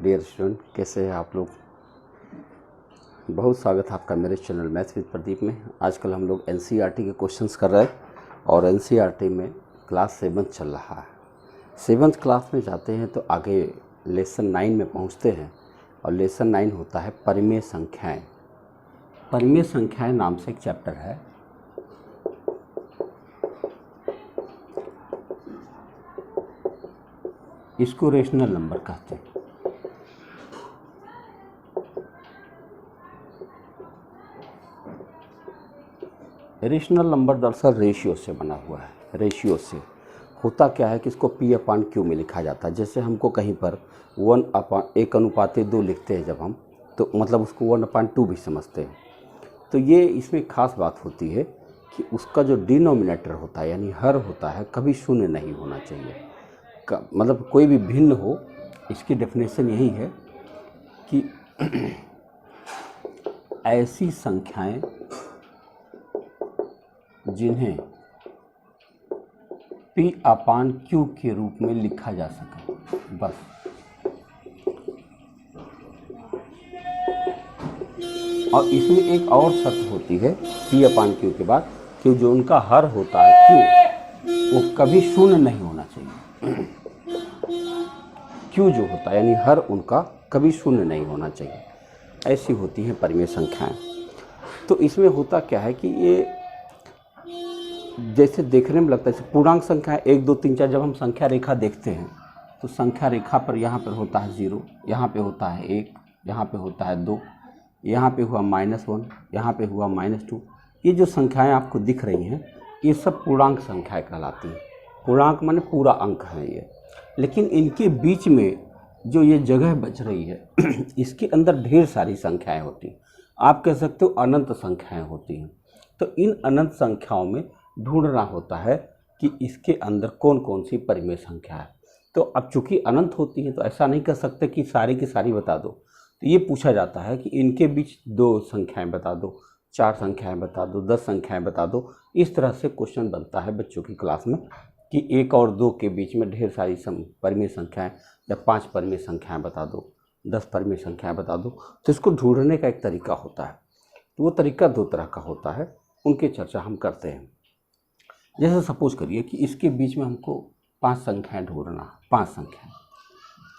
Dear student, कैसे हैं आप लोग। बहुत स्वागत है आपका मेरे चैनल मैथ्स विद प्रदीप में। आजकल हम लोग एनसीईआरटी के क्वेश्चंस कर रहे हैं और एनसीईआरटी में क्लास 7 चल रहा है। 7th क्लास में जाते हैं तो आगे लेसन 9 में पहुंचते हैं और लेसन 9 होता है परिमेय संख्याएं। परिमेय संख्याएं नाम से एक चैप्टर है। इसको रेशनल नंबर कहते हैं। रेशनल नंबर दरअसल रेशियो से बना हुआ है। रेशियो से होता क्या है कि इसको P/Q में लिखा जाता है। जैसे हमको कहीं पर 1/1:2 लिखते हैं जब हम, तो मतलब उसको 1/2 भी समझते हैं। तो ये इसमें ख़ास बात होती है कि उसका जो डिनोमिनेटर होता है यानी हर होता है, कभी शून्य नहीं होना चाहिए। मतलब कोई भी भिन्न हो, इसकी डेफिनेशन यही है कि ऐसी संख्याएं जिन्हें P/Q के रूप में लिखा जा सके, बस। और इसमें एक और शर्त होती है P/Q के बाद कि जो उनका हर होता है Q, वो कभी शून्य नहीं होना चाहिए। Q जो होता है यानी हर उनका कभी शून्य नहीं होना चाहिए। ऐसी होती हैं परिमेय संख्याएं। तो इसमें होता क्या है कि ये जैसे देखने में लगता है पूर्णांक संख्या 1 2 3 4। जब हम संख्या रेखा देखते हैं तो संख्या रेखा पर यहाँ पर होता है 0, यहाँ पे होता है 1, यहाँ पे होता है 2, यहाँ पे हुआ -1, यहाँ पे हुआ -2। ये जो संख्याएं आपको दिख रही हैं ये सब पूर्णांक संख्याएं कहलाती हैं। पूर्णांक माने पूरा अंक है ये। लेकिन इनके बीच में जो ये जगह बच रही है इसके अंदर ढेर सारी संख्याएँ होती हैं। आप कह सकते हो अनंत संख्याएँ होती हैं। तो इन अनंत संख्याओं में ढूंढना होता है कि इसके अंदर कौन कौन सी परिमेय संख्या है। तो अब चूंकि अनंत होती है तो ऐसा नहीं कर सकते कि सारी की सारी बता दो। तो ये पूछा जाता है कि इनके बीच 2 संख्याएं बता दो, 4 संख्याएं बता दो, 10 संख्याएं बता दो। इस तरह से क्वेश्चन बनता है बच्चों की क्लास में कि 1 और 2 के बीच में ढेर सारी परिमेय संख्याएँ, या 5 परिमेय संख्याएँ बता दो, 10 परिमेय संख्याएँ बता दो। तो इसको ढूंढने का एक तरीका होता है। तो वो तरीका 2 तरह का होता है, उनकी चर्चा हम करते हैं। जैसे सपोज करिए कि इसके बीच में हमको 5 संख्याएं ढूंढना, 5 संख्याएं।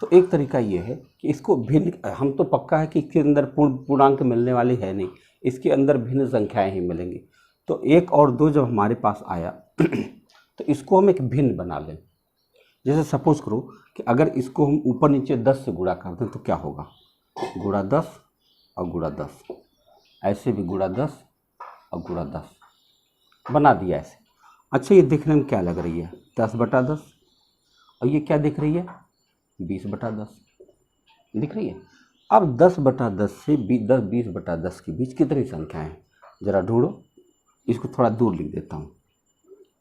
तो एक तरीका ये है कि इसको भिन्न, हम तो पक्का है कि इसके अंदर पूर्णांक मिलने वाली है नहीं, इसके अंदर भिन्न संख्याएं ही मिलेंगी। तो 1 और 2 जब हमारे पास आया तो इसको हम एक भिन्न बना लें। जैसे सपोज करो कि अगर इसको हम ऊपर नीचे 10 से गुणा कर दें तो क्या होगा, गुणा 10 और गुणा 10, ऐसे भी गुणा 10 और गुणा 10 बना दिया ऐसे। अच्छा, ये देखने में क्या लग रही है, 10/10। और ये क्या दिख रही है, 20/10 दिख रही है। अब 10/10 से 20/10 के बीच कितनी संख्याएं हैं, ज़रा ढूंढो। इसको थोड़ा दूर लिख देता हूँ,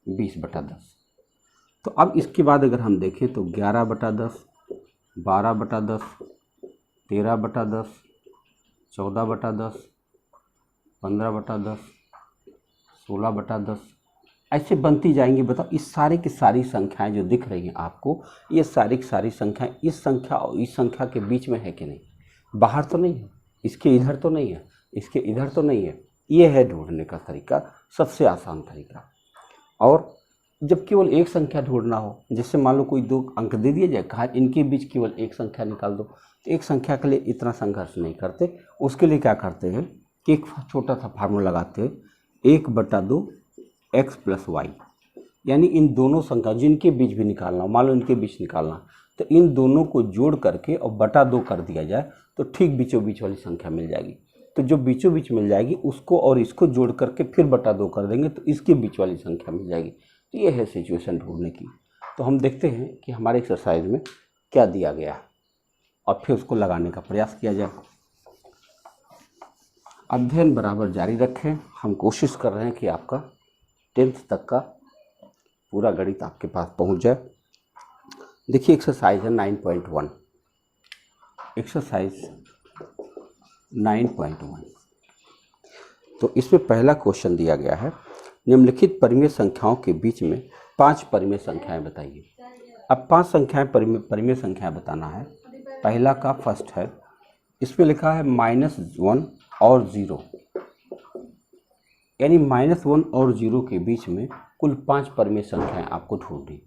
20/10। तो अब इसके बाद अगर हम देखें तो 11/10, 12/10, 13/10, 14/10, 15/10, 16/10, ऐसे बनती जाएंगी। बताओ, इस सारी की सारी संख्याएं जो दिख रही हैं आपको, ये सारी की सारी संख्याएं इस संख्या और इस संख्या के बीच में है कि नहीं, बाहर तो नहीं है, इसके इधर तो नहीं है, इसके इधर तो नहीं है। ये है ढूंढने का तरीका, सबसे आसान तरीका। और जब केवल एक संख्या ढूंढना हो, जैसे मान लो कोई 2 अंक दे दिया जाए, कहा इनके बीच केवल एक संख्या निकाल दो, तो एक संख्या के लिए इतना संघर्ष नहीं करते। उसके लिए क्या करते हैं कि एक छोटा सा फार्मूला लगाते हैं, 1/2 x + y। यानी इन दोनों संख्या जिनके बीच भी निकालना, मान लो इनके बीच निकालना, तो इन दोनों को जोड़ करके और बटा 2 कर दिया जाए तो ठीक बीचों बीच वाली संख्या मिल जाएगी। तो जो बीचों बीच मिल जाएगी उसको और इसको जोड़ करके फिर बटा 2 कर देंगे तो इसके बीच वाली संख्या मिल जाएगी। तो ये है सिचुएशन ढूंढने की। तो हम देखते हैं कि हमारे एक्सरसाइज में क्या दिया गया और फिर उसको लगाने का प्रयास किया जाए। अध्ययन बराबर जारी रखें। हम कोशिश कर रहे हैं कि आपका 10th तक का पूरा गणित आपके पास पहुंच जाए। देखिए, एक्सरसाइज है 9.1। एक्सरसाइज 9.1। तो इसमें पहला क्वेश्चन दिया गया है, निम्नलिखित परिमेय संख्याओं के बीच में 5 परिमेय संख्याएं बताइए। अब 5 संख्याएं परिमेय संख्याएं बताना है पहला का फर्स्ट है, इसमें लिखा है -1 और 0, यानी -1 और 0 के बीच में कुल 5 परिमेय संख्याएं आपको ढूंढनी,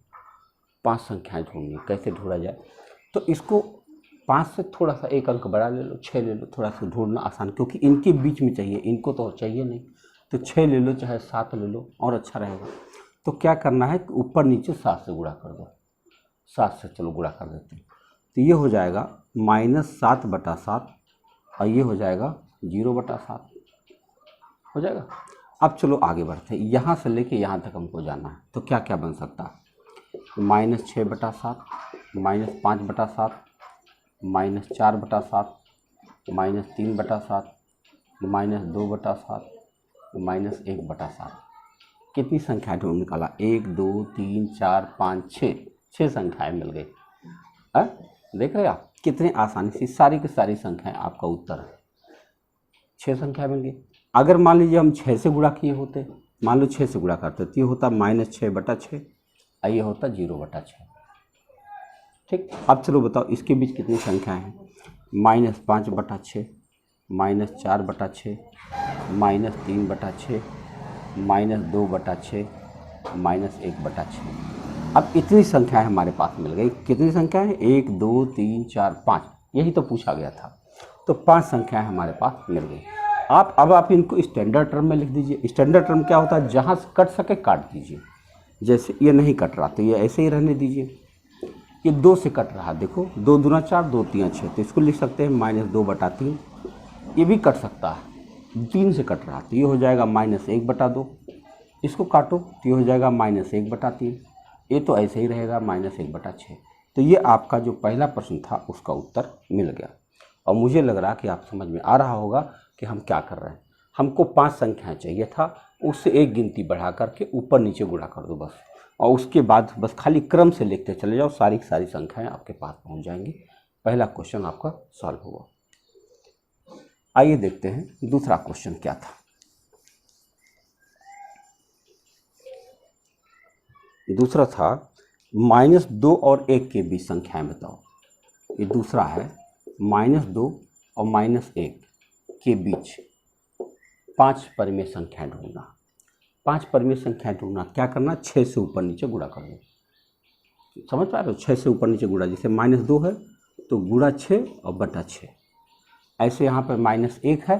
5 संख्याएं ढूंढनी। कैसे ढूंढा जाए, तो इसको 5 से थोड़ा सा एक अंक बढ़ा ले लो, 6 ले लो, थोड़ा सा ढूंढना आसान, क्योंकि इनके बीच में चाहिए, इनको तो चाहिए नहीं, तो 6 ले लो चाहे 7 ले लो और अच्छा रहेगा। तो क्या करना है, ऊपर नीचे 7 से गुणा कर दो, 7 से चलो गुणा कर देते हैं, तो ये हो जाएगा -7/7 और ये हो जाएगा 0/7 हो जाएगा। अब चलो आगे बढ़ते हैं, यहाँ से लेके यहाँ तक हमको जाना है, तो क्या क्या बन सकता है, -6/7, -5/7, -4/7, -3/7, -2/7, -1/7। कितनी संख्या ढूंढ निकाला, 1 2 3 4 5 6, 6 संख्याएं मिल गई। देख रहे आप कितने आसानी से सारी की सारी संख्याएं, आपका उत्तर है 6 संख्या मिल गई। अगर मान लीजिए हम 6 से गुणा किए होते, मान लो 6 से गुणा करते तो ये होता -6/6 और ये होता 0/6। ठीक, अब चलो बताओ इसके बीच कितनी संख्याएं हैं, -5/6, -4/6, -3/6, -2/6, -1/6। अब इतनी संख्याएं हमारे पास मिल गई। कितनी संख्या है, 1 2 3 4 5, यही तो पूछा गया था। तो 5 संख्याएं हमारे पास मिल गई। अब आप इनको स्टैंडर्ड टर्म में लिख दीजिए। स्टैंडर्ड टर्म क्या होता है, जहाँ से कट सके काट दीजिए। जैसे ये नहीं कट रहा तो ये ऐसे ही रहने दीजिए। ये 2 से कट रहा, देखो 2 दूना 4, 2 3 6, तो इसको लिख सकते हैं -2/3। ये भी कट सकता है, 3 से कट रहा तो ये हो जाएगा -1/2। इसको काटो तो ये हो जाएगा -1/3। ये तो ऐसे ही रहेगा -1/6। तो ये आपका जो पहला प्रश्न था उसका उत्तर मिल गया। और मुझे लग रहा कि आप समझ में आ रहा होगा कि हम क्या कर रहे हैं। हमको 5 संख्याएं चाहिए था, उससे एक गिनती बढ़ा करके ऊपर नीचे गुणा कर दो बस, और उसके बाद बस खाली क्रम से लिखते चले जाओ, सारी की सारी संख्याएं आपके पास पहुंच जाएंगी। पहला क्वेश्चन आपका सॉल्व हुआ। आइए देखते हैं दूसरा क्वेश्चन क्या था। दूसरा था -2 और 1 के बीच संख्याएं बताओ। ये दूसरा है, -2 और -1 के बीच 5 परिमेय संख्याएं ढूंढना। 5 परिमेय संख्याएं ढूंढना, क्या करना, 6 से ऊपर नीचे गुणा कर दो। समझ पा रहे हो, 6 से ऊपर नीचे गुणा, जैसे -2 है तो गुणा 6 और बटा 6। ऐसे यहाँ पर -1 है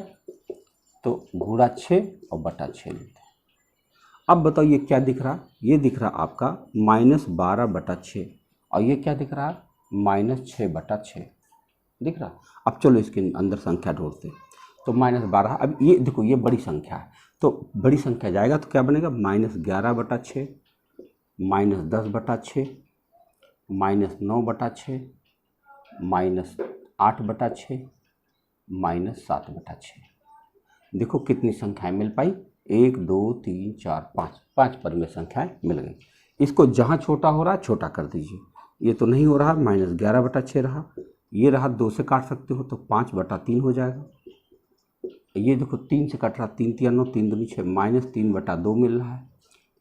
तो गुणा 6 और बटा 6 लेते हैं। अब बताओ ये क्या दिख रहा, ये दिख रहा आपका -12/6 और ये क्या दिख रहा है, -6/6 दिख रहा। अब चलो इसके अंदर संख्या ढूंढते हैं। तो -12, अब ये देखो ये बड़ी संख्या है, तो बड़ी संख्या जाएगा तो क्या बनेगा, -11/6, -10/6, -9/6, -8/6, -7/6। देखो कितनी संख्याएं मिल पाई, 1 2 3 4 5, 5 परिमेय संख्याएं मिल गई। इसको जहाँ छोटा हो रहा है छोटा कर दीजिए। ये तो नहीं हो रहा, -11/6 रहा, ये रहा 2 से काट सकते हो तो 5/3 हो जाएगा। ये देखो 3 से कट रहा, 3 3 9, 3 दूनी 6, -3/2 मिल रहा है।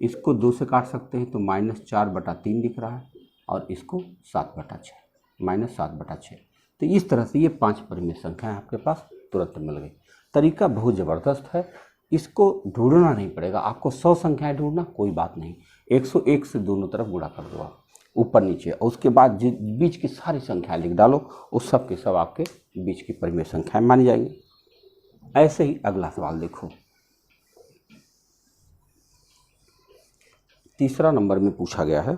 इसको 2 से काट सकते हैं तो -4/3 दिख रहा है, और इसको 7/6, -7/6। तो इस तरह से ये 5 परिमेय संख्याएं आपके पास तुरंत मिल गई। तरीका बहुत ज़बरदस्त है, इसको ढूंढना नहीं पड़ेगा आपको। 100 संख्याएं ढूंढना कोई बात नहीं, 101 से दोनों तरफ गुणा कर दो आप, ऊपर नीचे, और उसके बाद बीच की सारी संख्याएं लिख डालो, उस सब के सब आपके बीच की परिमेय संख्याएं मानी जाएंगी। ऐसे ही अगला सवाल देखो, तीसरा नंबर में पूछा गया है,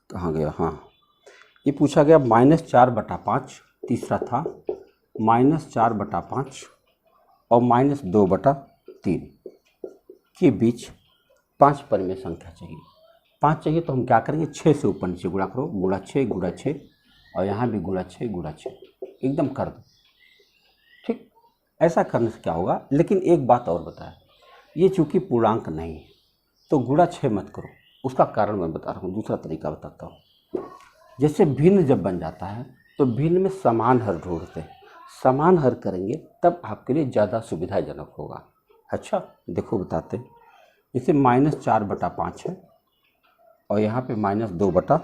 कहाँ गया, हाँ, ये पूछा गया -4/5, तीसरा था -4/5 और -2/3 के बीच 5 परिमेय संख्या चाहिए। 5 चाहिए तो हम क्या करेंगे, 6 से ऊपर नीचे गुणा करो, गुणा 6 गुणा 6, और यहाँ भी गुणा 6 गुणा 6 एकदम कर दो। ठीक, ऐसा करने से क्या होगा, लेकिन एक बात और बताया, ये चूँकि पूर्णांक नहीं है तो गुणा 6 मत करो। उसका कारण मैं बता रहा हूँ, दूसरा तरीका बताता हूँ। जैसे भिन्न जब बन जाता है तो भिन्न में समान हर ढूंढते हैं, समान हर करेंगे तब आपके लिए ज़्यादा सुविधाजनक होगा। अच्छा देखो बताते हैं, जैसे -4/5 है, और यहाँ पे -2/3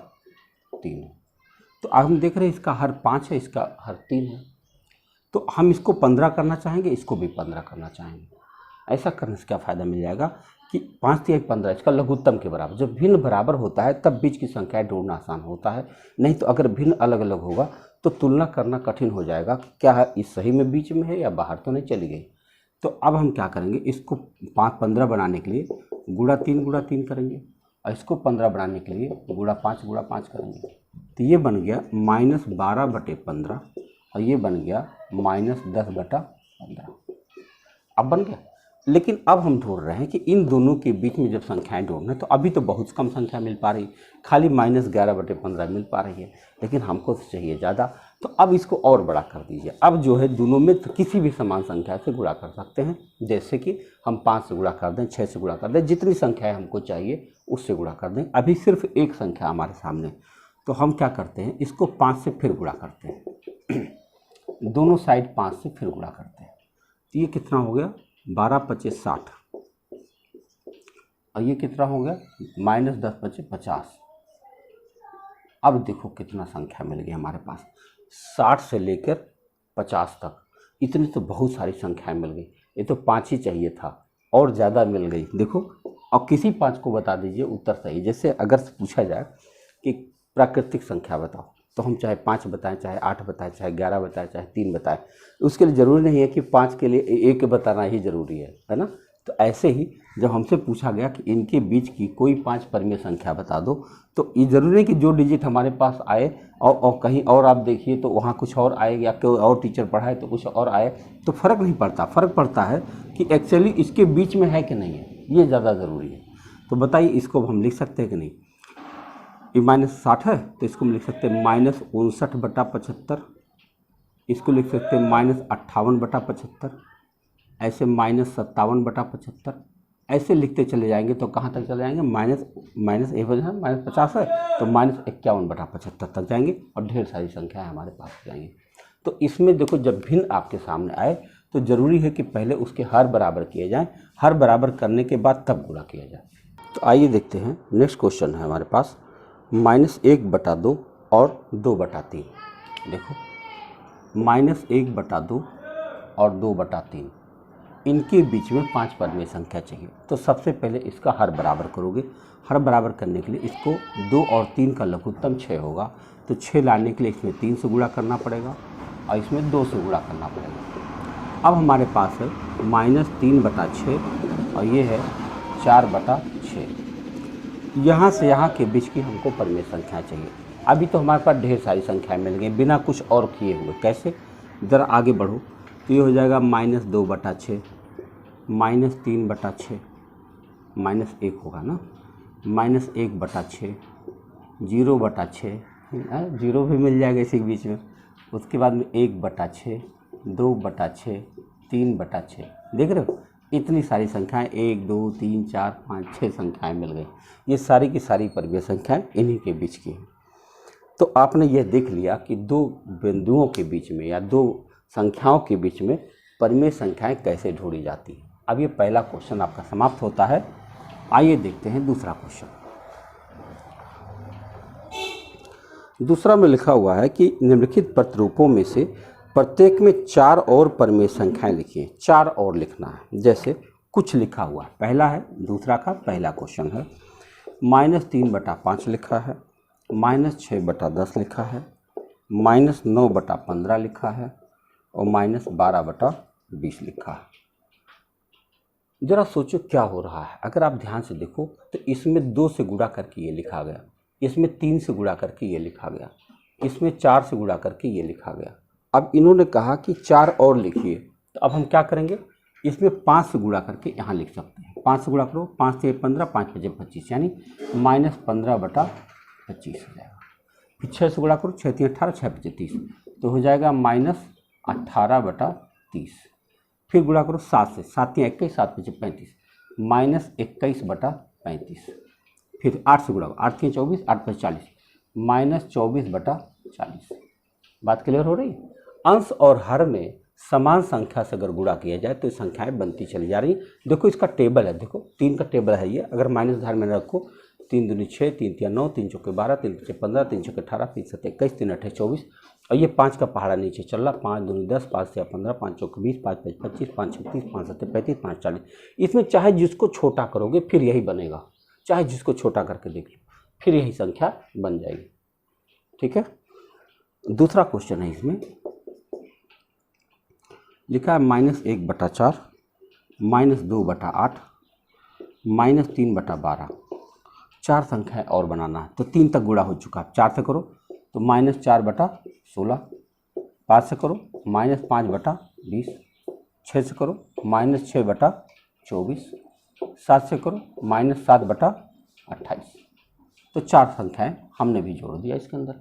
है। तो अब हम देख रहे हैं इसका हर 5 है, इसका हर 3 है। तो हम इसको 15 करना चाहेंगे, इसको भी 15 करना चाहेंगे। ऐसा करने से क्या फ़ायदा मिल जाएगा कि 5 × 3 = 15, इसका लघुत्तम के बराबर। जब भिन्न बराबर होता है तब बीच की संख्याएं ढूंढना आसान होता है, नहीं तो अगर भिन्न अलग अलग होगा तो तुलना करना कठिन हो जाएगा कि क्या है इस सही में बीच में है या बाहर तो नहीं चली गई। तो अब हम क्या करेंगे, इसको 15 बनाने के लिए गुणा 3 करेंगे, और इसको 15 बनाने के लिए गुणा 5 करेंगे। तो ये बन गया -12/15 और ये बन गया -10/15। अब बन गया। लेकिन अब हम ढूंढ रहे हैं कि इन दोनों के बीच में जब संख्याएं ढूंढना है तो अभी तो बहुत कम संख्या मिल पा रही, खाली -11/15 मिल पा रही है, लेकिन हमको तो चाहिए ज़्यादा। तो अब इसको और बड़ा कर दीजिए। अब जो है दोनों में तो किसी भी समान संख्या से गुणा कर सकते हैं, जैसे कि हम 5 से गुणा कर दें, 6 से गुणा कर दें, जितनी संख्याएँ हमको चाहिए उससे गुणा कर दें। अभी सिर्फ एक संख्या हमारे सामने, तो हम क्या करते हैं, इसको 5 से फिर गुणा करते हैं दोनों साइड 5 से फिर गुणा करते हैं। तो ये कितना हो गया, 12 × 25 = 60, और ये कितना हो गया, -10 × 25 = 50। अब देखो कितना संख्या मिल गई हमारे पास, 60 से लेकर 50 तक, इतनी तो बहुत सारी संख्याएं मिल गई। ये तो 5 ही चाहिए था और ज़्यादा मिल गई। देखो अब किसी 5 को बता दीजिए उत्तर सही। जैसे अगर पूछा जाए कि प्राकृतिक संख्या बताओ, तो हम चाहे 5 बताएं, चाहे 8 बताएं, चाहे 11 बताएं, चाहे 3 बताएं, उसके लिए ज़रूरी नहीं है कि 5 के लिए 1 बताना ही ज़रूरी है ना। तो ऐसे ही जब हमसे पूछा गया कि इनके बीच की कोई 5 परिमेय संख्या बता दो, तो ये ज़रूरी नहीं कि जो डिजिट हमारे पास आए और कहीं और आप देखिए तो वहाँ कुछ और आए, या कोई और टीचर पढ़ाए तो कुछ और आए, तो फ़र्क नहीं पड़ता। फ़र्क पड़ता है कि एक्चुअली इसके बीच में है कि नहीं है, ये ज़्यादा ज़रूरी है। तो बताइए इसको हम लिख सकते हैं कि नहीं। ये -60 है तो इसको हम लिख सकते हैं -59/75, इसको लिख सकते हैं -58/75, ऐसे -57/75, ऐसे लिखते चले जाएंगे तो कहाँ तक चले जाएंगे, -50 है तो -51/75 तक जाएंगे, और ढेर सारी संख्याएं हमारे पास हो जाएंगी। तो इसमें देखो जब भिन्न आपके सामने आए तो ज़रूरी है कि पहले उसके हर बराबर किए जाएँ, हर बराबर करने के बाद तब गुणा किया जाए। तो आइए देखते हैं, नेक्स्ट क्वेश्चन है हमारे पास -1/2 और 2/3। देखो -1/2 और 2/3, इनके बीच में 5 परिमेय संख्या चाहिए। तो सबसे पहले इसका हर बराबर करोगे। हर बराबर करने के लिए इसको 2 और 3 का लघुत्तम 6 होगा, तो 6 लाने के लिए इसमें 3 से गुणा करना पड़ेगा और इसमें 2 से गुणा करना पड़ेगा। अब हमारे पास है -3/6 और ये है 4/6। यहाँ से यहाँ के बीच की हमको परिमेय संख्या चाहिए। अभी तो हमारे पास ढेर सारी संख्याएं मिल गई बिना कुछ और किए हुए। कैसे, ज़रा आगे बढ़ो तो ये हो जाएगा -2/6, -3/6, -1 होगा ना, -1/6, 0/6, 0 भी मिल जाएगा इसी के बीच में। उसके बाद में 1/6, 2/6, 3/6। देख रहे हो इतनी सारी संख्याएं, 1 2 3 4 5 6 संख्याएं मिल गई। ये सारी की सारी परिमेय संख्याएं इन्हीं के बीच की हैं। तो आपने यह देख लिया कि दो बिंदुओं के बीच में या दो संख्याओं के बीच में परिमेय संख्याएं कैसे ढूंढी जाती हैं। अब ये पहला क्वेश्चन आपका समाप्त होता है। आइए देखते हैं दूसरा क्वेश्चन। दूसरा में लिखा हुआ है कि निम्नलिखित प्रतिरूपों में से प्रत्येक में 4 और परिमेय संख्याएं लिखिए। 4 और लिखना है, जैसे कुछ लिखा हुआ है। पहला है दूसरा का पहला क्वेश्चन है, -3/5 लिखा है, -6/10 लिखा है, -9/15 लिखा है और -12/20 लिखा है। ज़रा सोचो क्या हो रहा है। अगर आप ध्यान से देखो तो इसमें 2 से गुणा करके ये लिखा गया, इसमें 3 से गुणा करके ये लिखा गया, इसमें 4 से गुणा करके ये लिखा गया। अब इन्होंने कहा कि 4 और लिखिए, तो अब हम क्या करेंगे, इसमें 5 से गुणा करके यहाँ लिख सकते हैं। 5 से गुणा करो, 5 से 15, 5 × 5 = 25, यानी -15/25 हो जाएगा। फिर 6 से गुणा करो, 6 × 3 = 18, 6 × 5 = 30, तो हो जाएगा -18/30। फिर गुणा करो 7 से, 7 × 3 = 21, 7 × 5 = 35, -21/35। फिर 8 से गुणा करो, 8 × 3 = 24, 8 × 5 = 40, -24/40। बात क्लियर हो रही है। अंश और हर में समान संख्या से अगर गुणा किया जाए तो संख्याएं बनती चली जा रही। देखो इसका टेबल है, देखो 3 का टेबल है ये। अगर माइनस धार में रखो 3 दूनी 6, 3 तिया 9, 3 चौके 12, 3 पचे 15, 3 छक्के 18, 3 सत्ते 21, 3 अठे 24 और ये 5 का पहाड़ा नीचे चल रहा। 5 दूनी 10, 5 तिया 15, 5 चौके 20, 5 पच 25, 5 36, 5 सत्ते 35, 5 40। इसमें चाहे जिसको छोटा करोगे फिर यही बनेगा, चाहे जिसको छोटा करके देख लो फिर यही संख्या बन जाएगी। ठीक है, दूसरा क्वेश्चन है, इसमें लिखा है -1/4, -2/8, -3/12। 4 संख्याएं और बनाना है, तो 3 तक गुणा हो चुका है। 4 से करो तो -4/16, 5 से करो -5/20, 6 से करो -6/24, 7 से करो -7/28। तो 4 संख्याएं हमने भी जोड़ दिया इसके अंदर।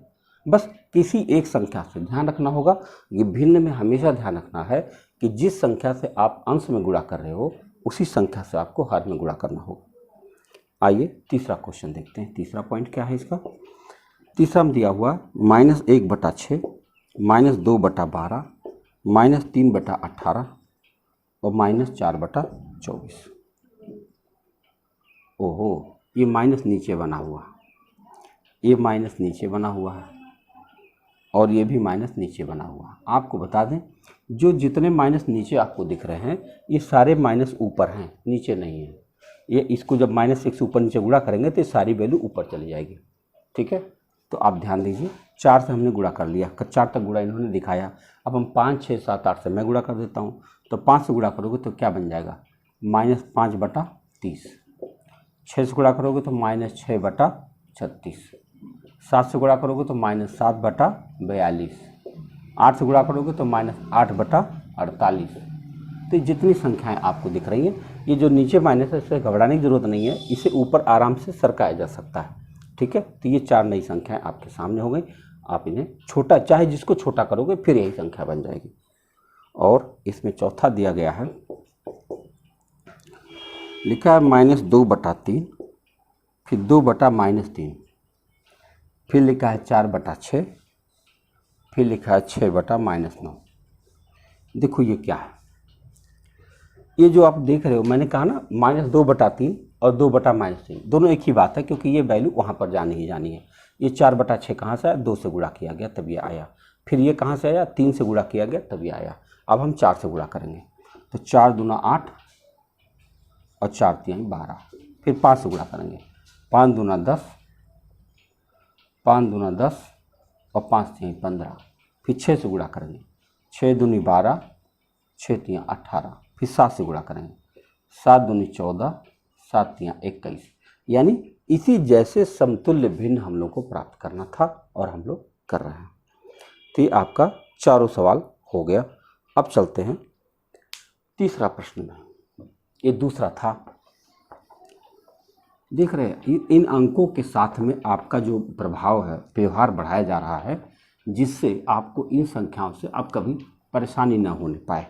बस किसी एक संख्या से ध्यान रखना होगा, ये भिन्न में हमेशा ध्यान रखना है कि जिस संख्या से आप अंश में गुणा कर रहे हो उसी संख्या से आपको हर में गुणा करना होगा। आइए तीसरा क्वेश्चन देखते हैं। तीसरा पॉइंट क्या है इसका? तीसरा में दिया हुआ -1/6, -2/12, -3/18 और -4/24। ओहो, ये माइनस नीचे बना हुआ, ये माइनस नीचे बना हुआ है और ये भी माइनस नीचे बना हुआ। आपको बता दें, जो जितने माइनस नीचे आपको दिख रहे हैं ये सारे माइनस ऊपर हैं, नीचे नहीं है। ये इसको जब -1 से ऊपर नीचे गुणा करेंगे तो सारी वैल्यू ऊपर चली जाएगी। ठीक है, तो आप ध्यान दीजिए, 4 से हमने गुणा कर लिया, 4 तक गुणा इन्होंने दिखाया। अब हम 5, 6, 7, 8 से मैं गुणा कर देता हूँ। तो 5 से गुणा करोगे तो क्या बन जाएगा? -5/30। 6 से गुणा करोगे तो -6/36। 7 से गुणा करोगे तो -7/42। 8 से गुणा करोगे तो -8/48। तो जितनी संख्याएं आपको दिख रही हैं, ये जो नीचे माइनस है इससे घबराने की जरूरत नहीं है, इसे ऊपर आराम से सरकाया जा सकता है। ठीक है, तो ये 4 नई संख्याएं आपके सामने हो गई। आप इन्हें छोटा, चाहे जिसको छोटा करोगे फिर यही संख्या बन जाएगी। और इसमें चौथा दिया गया है, लिखा है -2/3, फिर 2/-3, फिर लिखा है 4/6, फिर लिखा है 6/-9। देखो ये क्या है, ये जो आप देख रहे हो, मैंने कहा ना -2/3 और 2/-3 दोनों एक ही बात है, क्योंकि ये वैल्यू वहाँ पर जानी ही जानी है। ये 4/6 कहाँ से आया? 2 से गुणा किया गया तब ये आया। फिर ये कहाँ से आया? 3 से गुणा किया गया तब ये आया। अब हम 4 से गुणा करेंगे तो 4 दूना 8 और 4 तिहाई 12। फिर 5 से गुणा करेंगे, 5 दूना 10, 5 दूना 10 और 5 तिहाई 15। फिर 6 से गुणा करेंगे, 6 दूनी 12, 6 तिहाई 18। फिर 7 से गुणा करेंगे, 7 दूनी 14, 7 तिहाई 21। यानी इसी जैसे समतुल्य भिन्न हम लोग को प्राप्त करना था और हम लोग कर रहे हैं। तो ये आपका चारों सवाल हो गया। अब चलते हैं तीसरा प्रश्न में। ये दूसरा था, देख रहे हैं इन अंकों के साथ में आपका जो प्रभाव है, व्यवहार बढ़ाया जा रहा है, जिससे आपको इन संख्याओं से अब कभी परेशानी न होने पाए।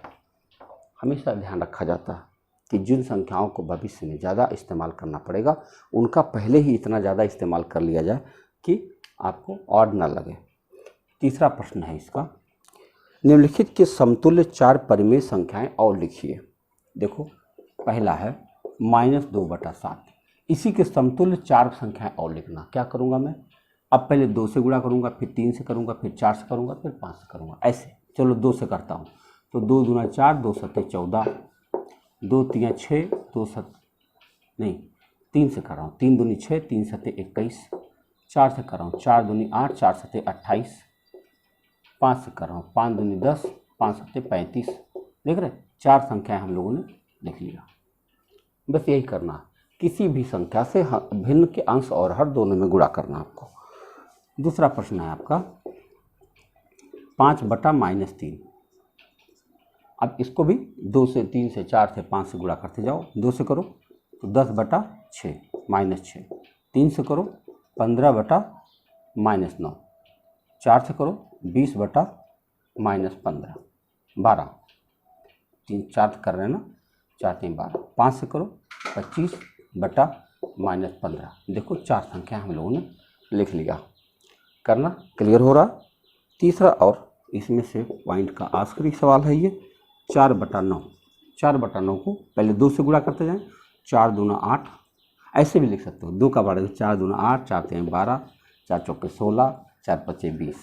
हमेशा ध्यान रखा जाता है कि जिन संख्याओं को भविष्य में ज़्यादा इस्तेमाल करना पड़ेगा उनका पहले ही इतना ज़्यादा इस्तेमाल कर लिया जाए कि आपको और न लगे। तीसरा प्रश्न है इसका, निम्नलिखित के समतुल्य 4 परिमेय संख्याएं और लिखिए। देखो पहला है -2/7, इसी के समतुल्य 4 संख्याएं और लिखना। क्या करूँगा मैं? अब पहले 2 से गुणा करूँगा, फिर 3 से करूँगा, फिर 4 से करूँगा, फिर 5 से करूँगा, ऐसे। चलो 2 से करता हूँ तो 2 दूना 4, 2 सत्ते 14, 2 तिया 6, 3 से कर रहा हूँ, 3 दूनी 6, 3 सत्ते 21, 4 से कर रहा हूँ, 4 दूनी 8, 4 सत्ते 28, 5 से कर रहा हूँ, 5 दूनी 10, 5 सत्ते 35। देख रहे, 4 संख्याएं हम लोगों ने लिख लिया। बस यही करना है, किसी भी संख्या से भिन्न के अंश और हर दोनों में गुणा करना आपको। दूसरा प्रश्न है आपका 5/-3। अब इसको भी 2 से, 3 से, 4 से, 5 से गुणा करते जाओ। 2 से करो तो 10/6 -6, 3 से करो 15/-9, 4 से करो 20/-15, 12, 3 4 कर रहे हैं ना, 4 3 12, 5 से करो 25/-15। देखो 4 संख्या हम लोगों ने लिख लिया। करना क्लियर हो रहा? तीसरा और इसमें से पॉइंट का आखिरी सवाल है ये 4/9। 4/9 को पहले 2 से गुणा करते जाएं, 4 दूना 8। ऐसे भी लिख सकते हो, 2 का पहाड़ा 4 दूना 8, 4 3 12, 4 चौके 16, 4 पचे 20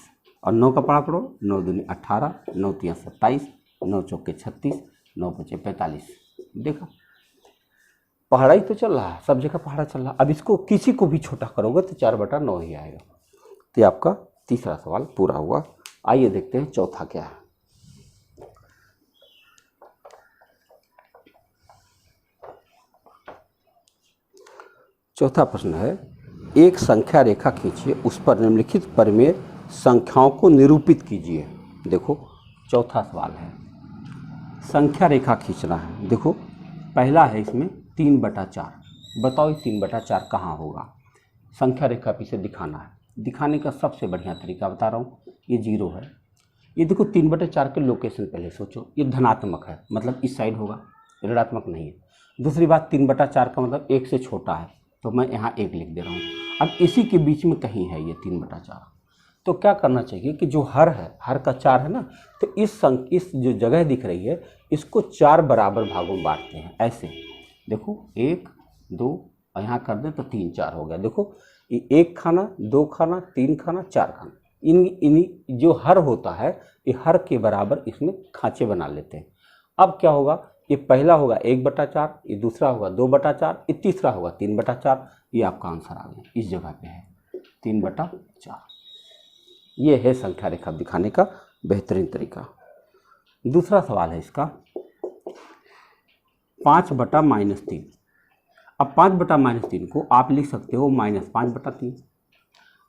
और 9 का पहाड़ा पढ़ो 9 दूनी 18, 9 3 27, 9 चौके 36, 9 पचे 45। देखा पहाड़ा ही तो चल रहा है, सब जगह पहाड़ा चल रहा है। अब इसको किसी को भी छोटा करोगे तो 4/9 ही आएगा। तो ये आपका तीसरा सवाल पूरा हुआ। आइए देखते हैं चौथा क्या है। चौथा प्रश्न है, एक संख्या रेखा खींचिए, उस पर निम्नलिखित परिमेय संख्याओं को निरूपित कीजिए। देखो चौथा सवाल है, संख्या रेखा खींचना है। देखो पहला है इसमें 3/4। बताओ ये 3/4 कहाँ होगा। संख्या रेखा पे इसे दिखाना है। दिखाने का सबसे बढ़िया तरीका बता रहा हूँ, ये 0 है। ये देखो 3/4 के लोकेशन पहले सोचो, ये धनात्मक है मतलब इस साइड होगा, ऋणात्मक नहीं है। दूसरी बात 3/4 का मतलब 1 से छोटा है, तो मैं यहाँ 1 लिख दे रहा हूँ। अब इसी के बीच में कहीं है ये 3/4। तो क्या करना चाहिए कि जो हर है, हर का 4 है ना, तो इस जो जगह दिख रही है इसको 4 बराबर भागों में बांटते हैं। ऐसे देखो 1 2 और यहाँ कर दें तो 3 4 हो गया। देखो ये 1 खाना 2 खाना 3 खाना 4 खाना, इन जो हर होता है ये हर के बराबर इसमें खांचे बना लेते हैं। अब क्या होगा, ये पहला होगा 1/4, ये दूसरा होगा 2/4, ये तीसरा होगा 3/4। ये आपका आंसर आ गया, इस जगह पे है 3/4। ये है संख्या रेखा दिखाने का बेहतरीन तरीका। दूसरा सवाल है इसका 5/-3। अब 5/-3 को आप लिख सकते हो -5/3।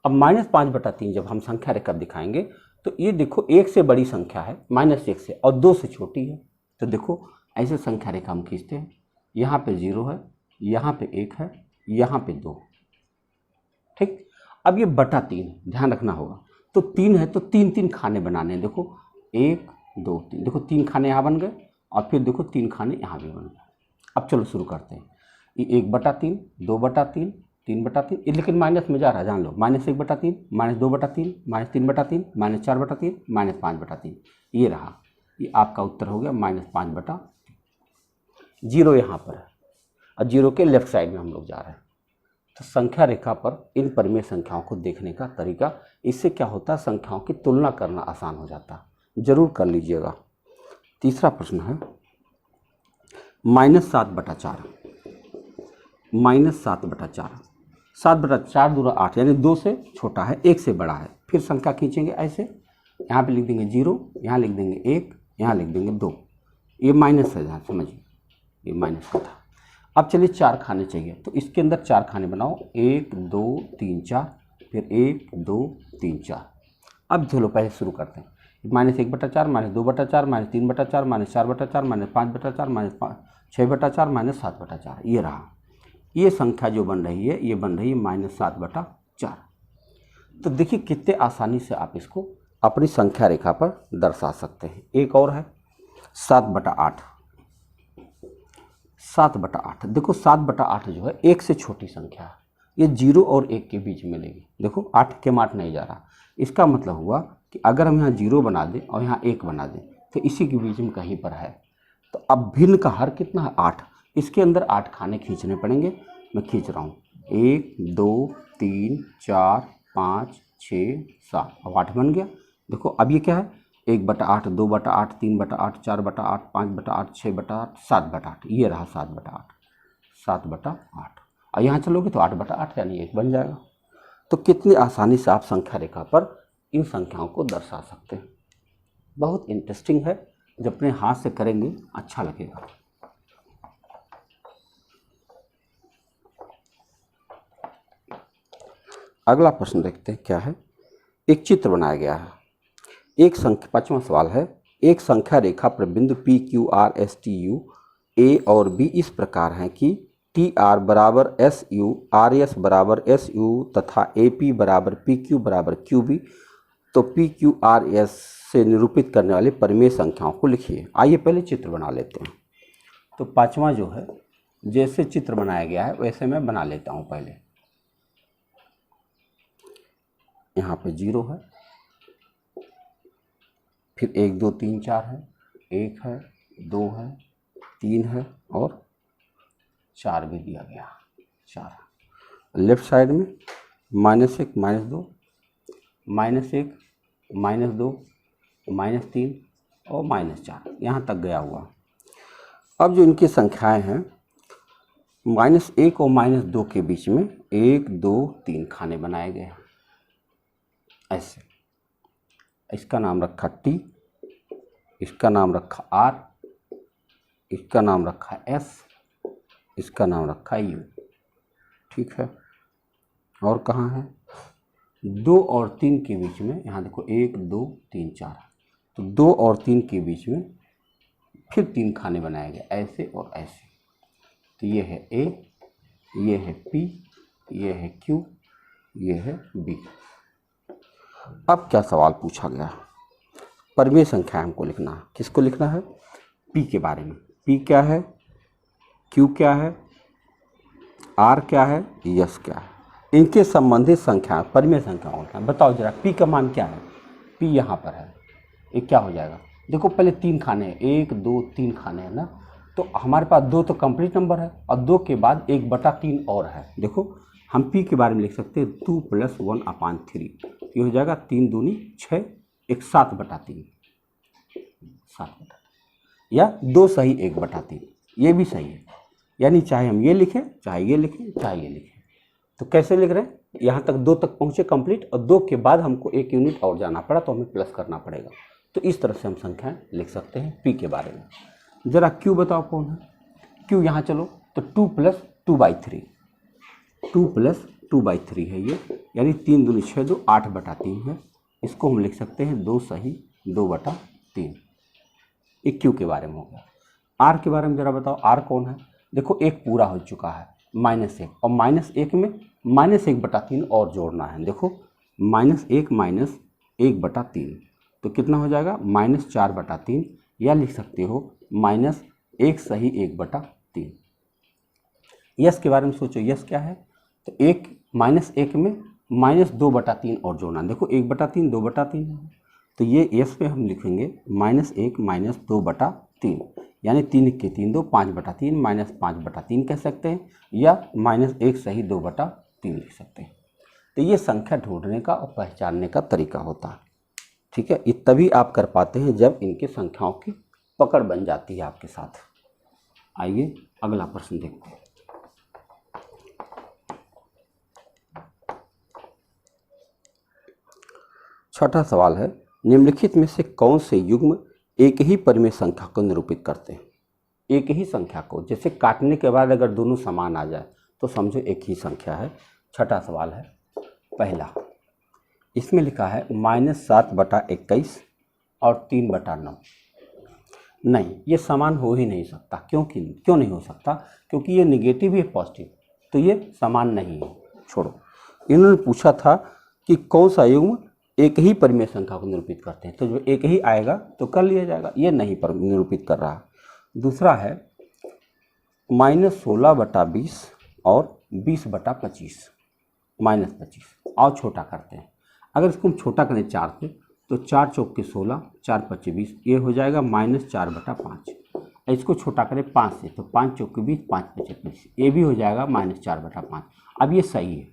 अब -5/3 जब हम संख्या रेखा दिखाएंगे तो ये देखो 1 से बड़ी संख्या है -1 से, और 2 से छोटी है। तो देखो ऐसे संख्या रेखा हम खींचते हैं, यहाँ पे 0 है, यहाँ पे 1 है, यहाँ पे 2। ठीक, अब ये /3 ध्यान रखना होगा। तो 3 है तो 3 खाने बनाने हैं। देखो 1 2 3, देखो 3 खाने यहाँ बन गए और फिर देखो 3 खाने यहाँ भी बन गए। अब चलो शुरू करते हैं। ये 1/3, 2/3, 3/3, लेकिन माइनस में जा रहा है, जान लो। -1/3, -2/3, -3/3, -4/3, -5/3, ये रहा। ये आपका उत्तर हो गया -5/3। 0 यहाँ पर है और 0 के लेफ्ट साइड में हम लोग जा रहे हैं। तो संख्या रेखा पर इन परिमेय संख्याओं को देखने का तरीका, इससे क्या होता है, संख्याओं की तुलना करना आसान हो जाता है। जरूर कर लीजिएगा। तीसरा प्रश्न है -7/4। -7/4, 7/4 दूना 8, यानी 2 से छोटा है, 1 से बड़ा है। फिर संख्या खींचेंगे ऐसे, यहाँ पे लिख देंगे 0, यहाँ लिख देंगे 1, यहाँ लिख देंगे 2। ये माइनस है, यहाँ समझिए ये माइनस का था। अब चलिए 4 खाने चाहिए, तो इसके अंदर 4 खाने बनाओ, 1 2 3 4, फिर 1 2 3 4। अब चलो पहले शुरू करते हैं। -1/4, -2/4, -3/4, -4/4, -5/4, -6/4, -7/4, ये रहा। ये संख्या जो बन रही है ये बन रही है -7/4। तो देखिए कितने आसानी से आप इसको अपनी संख्या रेखा पर दर्शा सकते हैं। एक और है 7/8। 7/8, देखो 7/8 जो है 1 से छोटी संख्या है, ये 0 और 1 के बीच में लेगी। देखो 8 के माठ नहीं जा रहा। इसका मतलब हुआ कि अगर हम यहाँ 0 बना दें और यहाँ 1 बना दें तो इसी के बीच में कहीं पर है। तो अब भिन्न का हर कितना है, 8। इसके अंदर 8 खाने खींचने पड़ेंगे। मैं खींच रहा हूँ, 1 2 3 4 5 6 7, अब 8 बन गया। देखो अब ये क्या है, 1/8, 2/8, 3/8, 4/8, 5/8, 6/8, 7/8, ये रहा 7/8। 7/8 और यहाँ चलोगे तो 8/8 यानी 1 बन जाएगा। तो कितनी आसानी से आप संख्या रेखा पर इन संख्याओं को दर्शा सकते हैं। बहुत इंटरेस्टिंग है, जब अपने हाथ से करेंगे अच्छा लगेगा। अगला प्रश्न देखते हैं क्या है। एक चित्र बनाया गया है। एक संख्या, 5वां सवाल है, एक संख्या रेखा पर बिंदु P Q R S T U A और B इस प्रकार हैं कि TR बराबर SU, RS बराबर SU तथा AP बराबर PQ बराबर QB। तो PQRS से निरूपित करने वाले परिमेय संख्याओं को लिखिए। आइए पहले चित्र बना लेते हैं। तो 5वां जो है, जैसे चित्र बनाया गया है वैसे मैं बना लेता हूँ। पहले यहाँ पे 0 है, फिर 1 2 3 4 है, 1 है, 2 है, 3 है और 4 भी दिया गया। 4। लेफ्ट साइड में -1 -2 -1 -2 -3 और -4, यहाँ तक गया हुआ। अब जो इनकी संख्याएं हैं -1 और -2 के बीच में 1 2 3 खाने बनाए गए हैं ऐसे। इसका नाम रखा T, इसका नाम रखा R, इसका नाम रखा S, इसका नाम रखा U। ठीक है। और कहाँ है? 2 और 3 के बीच में, यहाँ देखो 1 2 3 4, तो 2 और 3 के बीच में फिर 3 खाने बनाए गए ऐसे और ऐसे। तो ये है A, ये है P, ये है Q, ये है B। अब क्या सवाल पूछा गया? परिमेय संख्या हमको लिखना है। किसको लिखना है? P के बारे में। P क्या है, Q क्या है, R क्या है, S क्या है, इनके संबंधित संख्या परिमेय संख्या होता है। बताओ जरा P का मान क्या है? P यहाँ पर है, ये क्या हो जाएगा? देखो पहले 3 खाने हैं, 1 2 3 खाने हैं ना, तो हमारे पास 2 तो कंप्लीट नंबर है और 2 के बाद 1/3 और है। देखो हम P के बारे में लिख सकते हैं 2 + 1/3, ये हो जाएगा 3 दूनी 6, एक 7/3, 7/3 या 2 सही 1/3, ये भी सही है। यानी चाहे हम ये लिखें, चाहे ये लिखें, चाहे ये लिखें। तो कैसे लिख रहे हैं? यहाँ तक 2 तक पहुँचे कंप्लीट, और 2 के बाद हमको 1 यूनिट और जाना पड़ा तो हमें प्लस करना पड़ेगा। तो इस तरह से हम संख्याएं लिख सकते हैं P के बारे में। ज़रा Q बताओ कौन है? Q यहाँ चलो, तो 2 + 2/3, 2 + 2/3 है ये, यानी 3 दूनी 6 2 8/3 है। इसको हम लिख सकते हैं 2 सही 2/3। ये Q के बारे में हो गया। R के बारे में ज़रा बताओ, R कौन है? देखो 1 पूरा हो चुका है, -1, और -1 में -1/3 और जोड़ना है। देखो -1 - 1/3, तो कितना हो जाएगा? -4/3, या लिख सकते हो -1 सही 1/3। यस के बारे में सोचो, यस क्या है? तो -1 में -2/3 और जोड़ना। देखो 1/3 2/3 है, तो ये यस पे हम लिखेंगे -1 - 2/3, यानी 3 के 3 2 5/3 -5/3 कह सकते हैं, या -1 सही 2/3 लिख सकते हैं। तो ये संख्या ढूंढने का और पहचानने का तरीका होता है। ठीक है, ये तभी आप कर पाते हैं जब इनके संख्याओं की पकड़ बन जाती है आपके साथ। आइए अगला प्रश्न देखते हैं। छठा सवाल है, निम्नलिखित में से कौन से युग्म एक ही परिमेय संख्या को निरूपित करते हैं? एक ही संख्या को, जैसे काटने के बाद अगर दोनों समान आ जाए तो समझो एक ही संख्या है। छठा सवाल है, पहला, इसमें लिखा है -7/21 और 3/9। नहीं, ये समान हो ही नहीं सकता। क्यों नहीं हो सकता? क्योंकि ये निगेटिव है पॉजिटिव, तो ये समान नहीं है। छोड़ो, इन्होंने पूछा था कि कौन सा युग्म एक ही परिमेय संख्या को निरूपित करते हैं, तो जो एक ही आएगा तो कर लिया जाएगा। ये नहीं निरूपित कर रहा। दूसरा है -16/20 और 20/25, -25। और छोटा करते हैं, अगर इसको हम छोटा करें 4 से, तो 4 चौक के 16, 4 पच्चे 20, ये हो जाएगा -4/5। इसको छोटा करें 5 से, तो 5 चौक के 20, 5 पच्चे 25, ये भी हो जाएगा -4/5। अब ये सही है,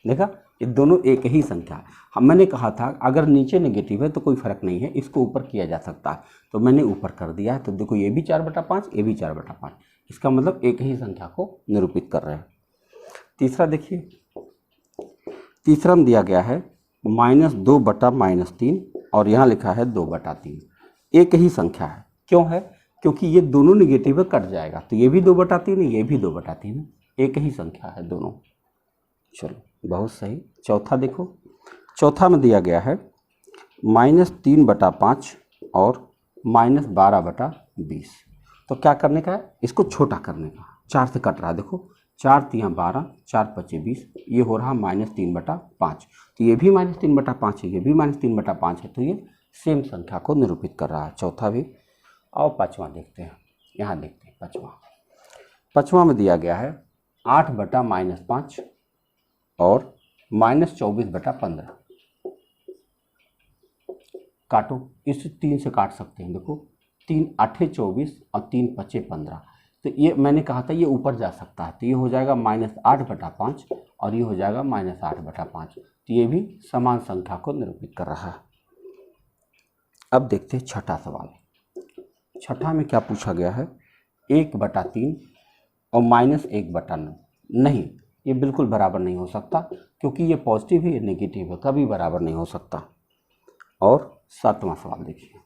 देखा, ये दोनों एक ही संख्या है। मैंने कहा था अगर नीचे नेगेटिव है तो कोई फर्क नहीं है, इसको ऊपर किया जा सकता है, तो मैंने ऊपर कर दिया है। तो देखो ये भी 4/5, ये भी 4/5, इसका मतलब एक ही संख्या को निरूपित कर रहे हैं। तीसरा देखिए, तीसरा में दिया गया है -2/-3 और यहाँ लिखा है 2/3। एक ही संख्या है, क्यों है? क्योंकि ये दोनों निगेटिव है, कट जाएगा, तो ये भी 2/3 है, ये भी 2/3 है, एक ही संख्या है दोनों। चलो बहुत सही। चौथा देखो, चौथा में दिया गया है -3/5 और -12/20। तो क्या करने का है? इसको छोटा करने का। 4 से कट रहा है, देखो 4 × 12, 4 पच्चे 20, ये हो रहा -3/5। तो ये भी -3/5 है, ये भी -3/5 है, तो ये सेम संख्या को निरूपित कर रहा है। चौथा भी। और पाँचवा देखते हैं, यहाँ देखते हैं पाँचवा। पाँचवा में दिया गया है 8/-5 और -24/15। काटो, इस 3 से काट सकते हैं। देखो 3 8 24 और 3 5 15, तो ये मैंने कहा था ये ऊपर जा सकता है, तो ये हो जाएगा -8/5 और ये हो जाएगा -8/5। तो ये भी समान संख्या को निरूपित कर रहा है। अब देखते हैं छठा सवाल। छठा में क्या पूछा गया है, 1/3 और -1/9। नहीं, ये बिल्कुल बराबर नहीं हो सकता, क्योंकि ये पॉजिटिव है, ये नेगेटिव है, कभी बराबर नहीं हो सकता। और 7वां सवाल देखिए,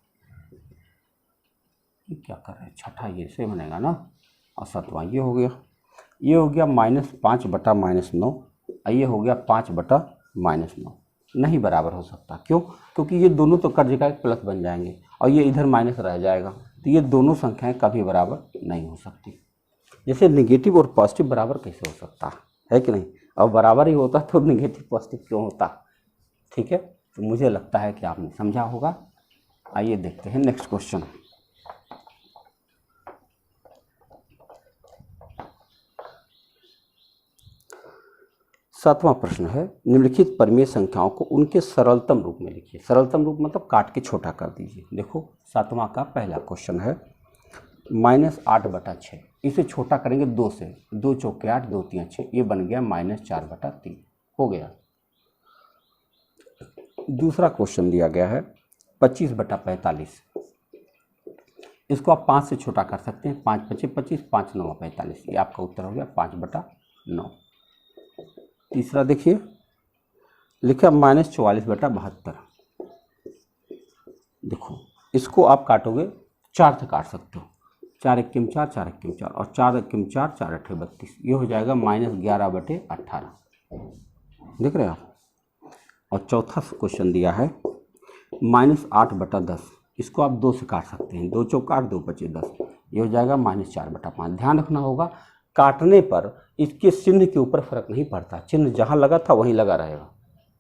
ये क्या कर रहे हैं, छठा ये से बनेगा ना, और 7वां ये हो गया। ये हो गया -5/-9 और ये हो गया 5/-9। नहीं बराबर हो सकता, क्यों? क्योंकि ये दोनों तो कर्ज का एक प्लस बन जाएंगे और ये इधर माइनस रह जाएगा, तो ये दोनों संख्याएं कभी बराबर नहीं हो सकती। जैसे नेगेटिव और पॉजिटिव बराबर कैसे हो सकता है कि नहीं? और बराबर ही होता तो नेगेटिव पॉजिटिव क्यों होता? ठीक है, तो मुझे लगता है कि आपने समझा होगा। आइए देखते हैं नेक्स्ट क्वेश्चन। सातवां प्रश्न है, निम्नलिखित परिमेय संख्याओं को उनके सरलतम रूप में लिखिए। सरलतम रूप मतलब काट के छोटा कर दीजिए। देखो 7वां का पहला क्वेश्चन है -8/6, इसे छोटा करेंगे 2 से, 2 चौके 8, 2 3 6, ये बन गया -4/3 हो गया। दूसरा क्वेश्चन दिया गया है 25/45, इसको आप 5 से छोटा कर सकते हैं, 5 × 5 = 25, 5 × 9 = 45, ये आपका उत्तर हो गया 5/9। तीसरा देखिए, लिखा -44/72, देखो इसको आप काटोगे 4 से काट सकते हो, 4 × 1 = 4, 4 × 1 = 4 और 4 × 1 = 4, 4 × 8 = 32, ये हो जाएगा -11/18। देख रहे हैं आप। और चौथा क्वेश्चन दिया है -8/10, इसको आप 2 से काट सकते हैं, 2 चौके 8, 2 × 5 = 10, ये हो जाएगा -4/5। ध्यान रखना होगा, काटने पर इसके चिन्ह के ऊपर फर्क नहीं पड़ता, चिन्ह जहाँ लगा था वहीं लगा रहेगा।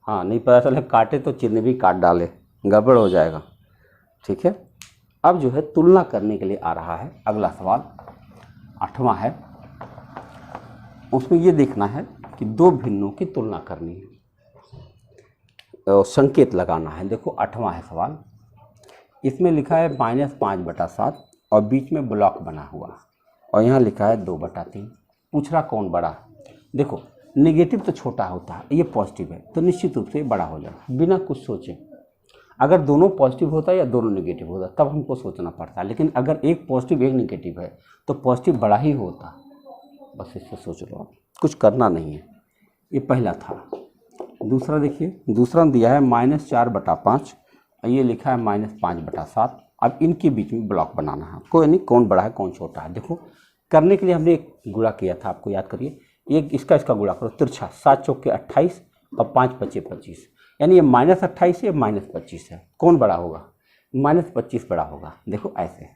हाँ, नहीं पता चले काटे तो चिन्ह भी काट डाले, गड़बड़ हो जाएगा। ठीक है, अब जो है तुलना करने के लिए आ रहा है अगला सवाल, 8वां है। उसमें ये देखना है कि दो भिन्नों की तुलना करनी है, संकेत लगाना है। देखो 8वां है सवाल, इसमें लिखा है -5/7 और बीच में ब्लॉक बना हुआ और यहाँ लिखा है 2/3। पूछ रहा कौन बड़ा? देखो नेगेटिव तो छोटा होता है, ये पॉजिटिव है तो निश्चित रूप से बड़ा हो जाएगा बिना कुछ सोचे। अगर दोनों पॉजिटिव होता या दोनों नेगेटिव होता तब हमको सोचना पड़ता, लेकिन अगर एक पॉजिटिव एक नेगेटिव है तो पॉजिटिव बड़ा ही होता। बस इससे सोच लो, कुछ करना नहीं है। ये पहला था। दूसरा देखिए, दूसरा दिया है -4/5 और ये लिखा है -5/7। अब इनके बीच में ब्लॉक बनाना है, कोई नहीं, कौन बड़ा है कौन छोटा है। देखो करने के लिए हमने एक गुणा किया था, आपको याद करिए, एक इसका गुणा करो, तिरछा, 7 चौके 28 और 5 × 5 = 25, यानी ये -28 है, -25 है, कौन बड़ा होगा? -25 बड़ा होगा। देखो ऐसे,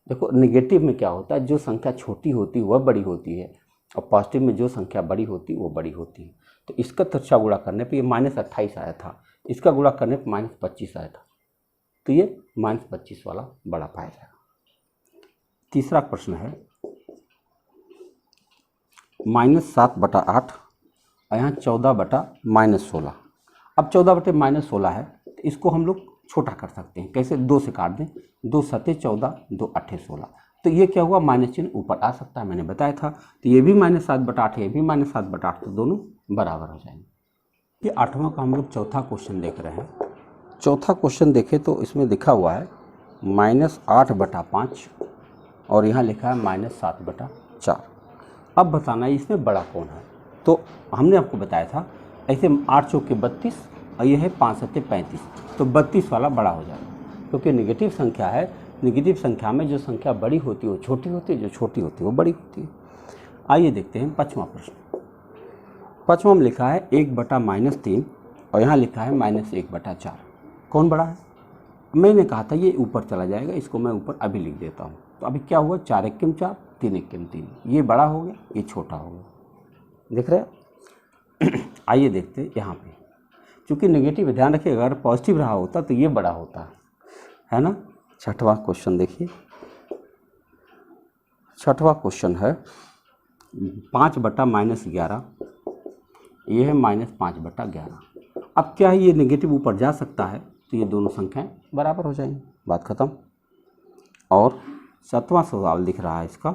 देखो नेगेटिव में क्या होता है, जो संख्या छोटी होती है वह बड़ी होती है और पॉजिटिव में जो संख्या बड़ी होती है वो बड़ी होती है। तो इसका तिरछा गुणा करने पे ये -28 आया था, इसका गुणा करने पे -25 आया था, तो ये -25 वाला बड़ा पाया जाएगा। तीसरा प्रश्न है -7/8 और यहाँ 14/-16। अब 14/-16 है तो इसको हम लोग छोटा कर सकते हैं, कैसे? 2 से काट दें, 2 × 7 = 14, 2 × 8 = 16, तो ये क्या हुआ, माइनस चिन्ह ऊपर आ सकता है, मैंने बताया था। तो ये भी -7/8 है, ये भी -7/8, तो दोनों बराबर हो जाएंगे। ये 8वां का हम लोग चौथा क्वेश्चन देख रहे हैं। चौथा क्वेश्चन देखें तो इसमें लिखा हुआ है -8/5 और यहाँ लिखा है -7/4। अब बताना है इसमें बड़ा कौन है। तो हमने आपको बताया था ऐसे 8 चौके 32 और ये है 5 × 7 = 35, तो 32 वाला बड़ा हो जाएगा, क्योंकि नेगेटिव संख्या है। नेगेटिव संख्या में जो संख्या बड़ी होती है वो छोटी होती है, जो छोटी होती है वो बड़ी होती है। आइए देखते हैं 5वां प्रश्न। 5वां में लिखा है 1/-3 और यहाँ लिखा है -1/4, कौन बड़ा है? मैंने कहा था ये ऊपर चला जाएगा, इसको मैं ऊपर अभी लिख देता हूँ। तो अभी क्या हुआ, 4 × 1 = 4, 3 × 1 = 3, ये बड़ा हो गया, ये छोटा हो गया। देख रहे हैं? आइए देखते हैं यहाँ पे, क्योंकि नेगेटिव, ध्यान रखिए, अगर पॉजिटिव रहा होता तो ये बड़ा होता है ना। 6वां क्वेश्चन देखिए, 6वां क्वेश्चन है 5/-11, ये है -5/11। अब क्या है, ये नेगेटिव ऊपर जा सकता है तो ये दोनों संख्याएं बराबर हो जाएंगी, बात खत्म। और 7वां सवाल दिख रहा है इसका,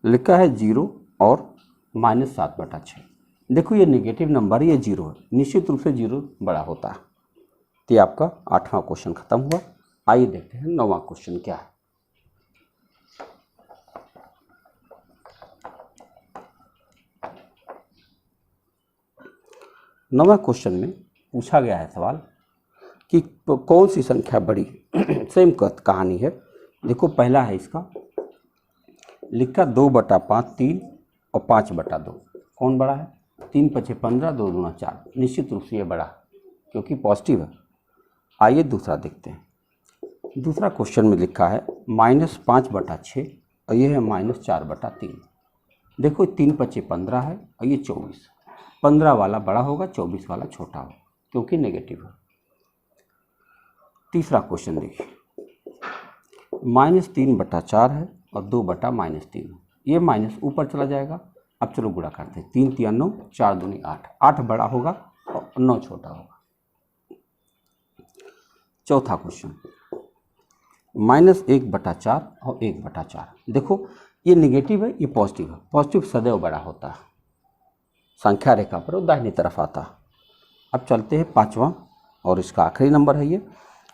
लिखा है 0 और -7/6। देखो ये नेगेटिव नंबर, ये 0 है, निश्चित रूप से 0 बड़ा होता है। तो ये आपका 8वां क्वेश्चन खत्म हुआ। आइए देखते हैं 9वां क्वेश्चन क्या है। नौवां क्वेश्चन में पूछा गया है सवाल कि कौन सी संख्या बड़ी सेम कहानी है। देखो पहला है इसका, लिखा 2/5 3 और 5/2। कौन बड़ा है? 3 × 5 = 15, 2 × 4। निश्चित रूप से ये बड़ा क्योंकि पॉजिटिव है। आइए दूसरा देखते हैं। दूसरा क्वेश्चन में लिखा है -5/6 और ये है -4/3। देखो 3 × 5 = 15 है और ये 24। 15 वाला बड़ा होगा, 24 वाला छोटा होगा क्योंकि नेगेटिव है। तीसरा क्वेश्चन देखिए, -3/4 है और 2/-3 है। ये माइनस ऊपर चला जाएगा। अब चलो गुणा करते हैं। 3 × 3 = 9, 4 × 2 = 8। 8 बड़ा होगा और 9 छोटा होगा। चौथा क्वेश्चन, -1/4 और 1/4। देखो ये नेगेटिव है, ये पॉजिटिव है। पॉजिटिव सदैव बड़ा होता है, संख्या रेखा पर वो दाहिनी तरफ आता है। अब चलते हैं 5वां और इसका आखिरी नंबर है ये,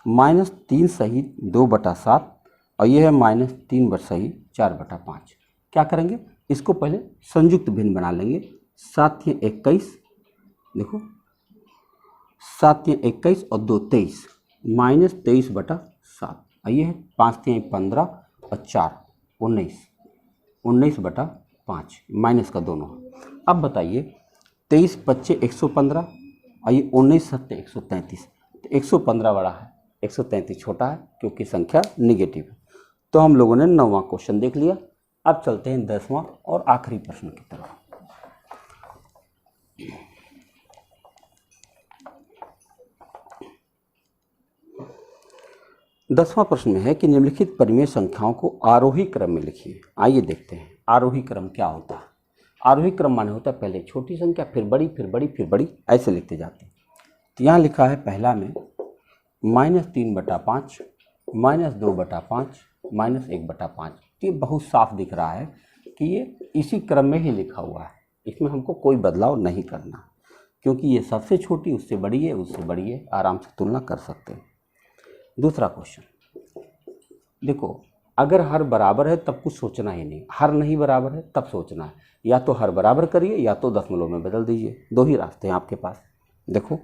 -3 सही 2/7 और ये है -3 सही 4/5। क्या करेंगे? इसको पहले संयुक्त भिन्न बना लेंगे। 7 × 21, देखो 7 × 21 और 2 = 23, -23/7। और ये है 5 × 3 = 15 और 4 = 19, 19/5 माइनस का दोनों। अब बताइए 23 × 25 = 115 और ये 19 × 7 = 133। तो 115 बड़ा है, 133 छोटा है क्योंकि संख्या निगेटिव है। तो हम लोगों ने 9वां क्वेश्चन देख लिया। अब चलते हैं 10वां और आखिरी प्रश्न की तरफ। 10वां प्रश्न में है कि निम्नलिखित परिमेय संख्याओं को आरोही क्रम में लिखिए। आइए देखते हैं आरोही क्रम क्या होता है। आरोही क्रम माने होता है पहले छोटी संख्या, फिर बड़ी, फिर बड़ी, फिर बड़ी, ऐसे लिखते जाते हैं। तो यहाँ लिखा है पहला में -3/5, -2/5, -1/5। तो ये बहुत साफ दिख रहा है कि ये इसी क्रम में ही लिखा हुआ है, इसमें हमको कोई बदलाव नहीं करना क्योंकि ये सबसे छोटी उससे बड़ी है, उससे बड़ी है, आराम से तुलना कर सकते हैं। दूसरा क्वेश्चन देखो, अगर हर बराबर है तब कुछ सोचना ही नहीं, हर नहीं बराबर है तब सोचना है। या तो हर बराबर करिए या तो दशमलव में बदल दीजिए, दो ही रास्ते हैं आपके पास। देखो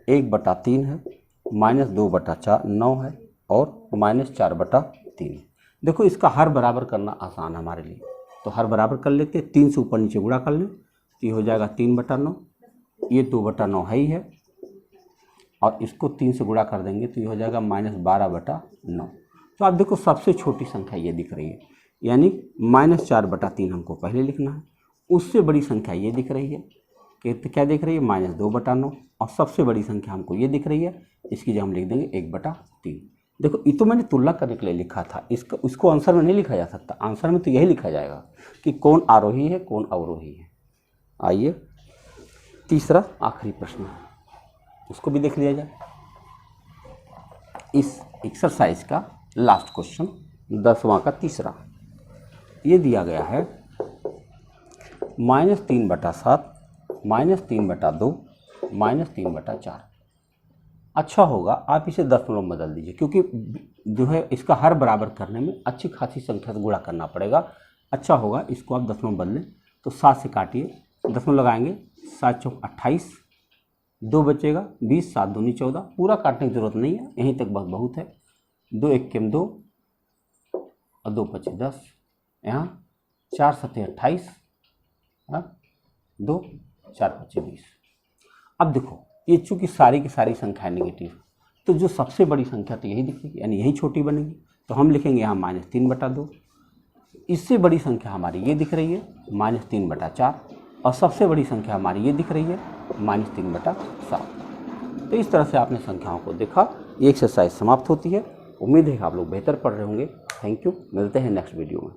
1/3 है, -2/4 9 है और -4/3। देखो इसका हर बराबर करना आसान है हमारे लिए, तो हर बराबर कर लेते हैं। 3 से ऊपर नीचे गुणा कर लें तो ये हो जाएगा 3/9, ये 2/9 है ही है और इसको 3 से गुणा कर देंगे तो ये हो जाएगा -12/9। तो आप देखो सबसे छोटी संख्या ये दिख रही है, यानी -4/3 हमको पहले लिखना है। उससे बड़ी संख्या ये दिख रही है कि क्या दिख रही है, -2/9। और सबसे बड़ी संख्या हमको ये दिख रही है, इसकी जगह हम लिख देंगे 1/3। देखो ये तो मैंने तुलना करने के लिए लिखा था, इसको आंसर में नहीं लिखा जा सकता। आंसर में तो यही लिखा जाएगा कि कौन आरोही है कौन अवरोही है। आइए तीसरा आखिरी प्रश्न उसको भी देख लिया जाए। इस एक्सरसाइज का लास्ट क्वेश्चन 10वां का तीसरा ये दिया गया है -3/7, -3/2, -3/4। अच्छा होगा आप इसे दशमलव में बदल दीजिए क्योंकि जो है इसका हर बराबर करने में अच्छी खासी संख्या से गुणा करना पड़ेगा। अच्छा होगा इसको आप दशमलव में बदलें। तो 7 से काटिए, दशमलव लगाएंगे, 7 × 4 = 28, 2 बचेगा 20, 7 × 2 = 14। पूरा काटने की जरूरत नहीं है, यहीं तक बहुत है। 2 × 1 = 2 और 2 × 5 = 10। यहाँ 4 × 7 = 28, 2 4 × 5 = 20। अब देखो ये चूँकि सारी की सारी संख्या नेगेटिव, तो जो सबसे बड़ी संख्या तो यही दिखेगी, यानी यही छोटी बनेगी। तो हम लिखेंगे यहाँ -3/2। इससे बड़ी संख्या हमारी ये दिख रही है -3/4 और सबसे बड़ी संख्या हमारी ये दिख रही है -3/7। तो इस तरह से आपने संख्याओं को देखा। ये एक्सरसाइज समाप्त होती है। उम्मीद है आप लोग बेहतर पढ़ रहे होंगे। थैंक यू, मिलते हैं नेक्स्ट वीडियो में।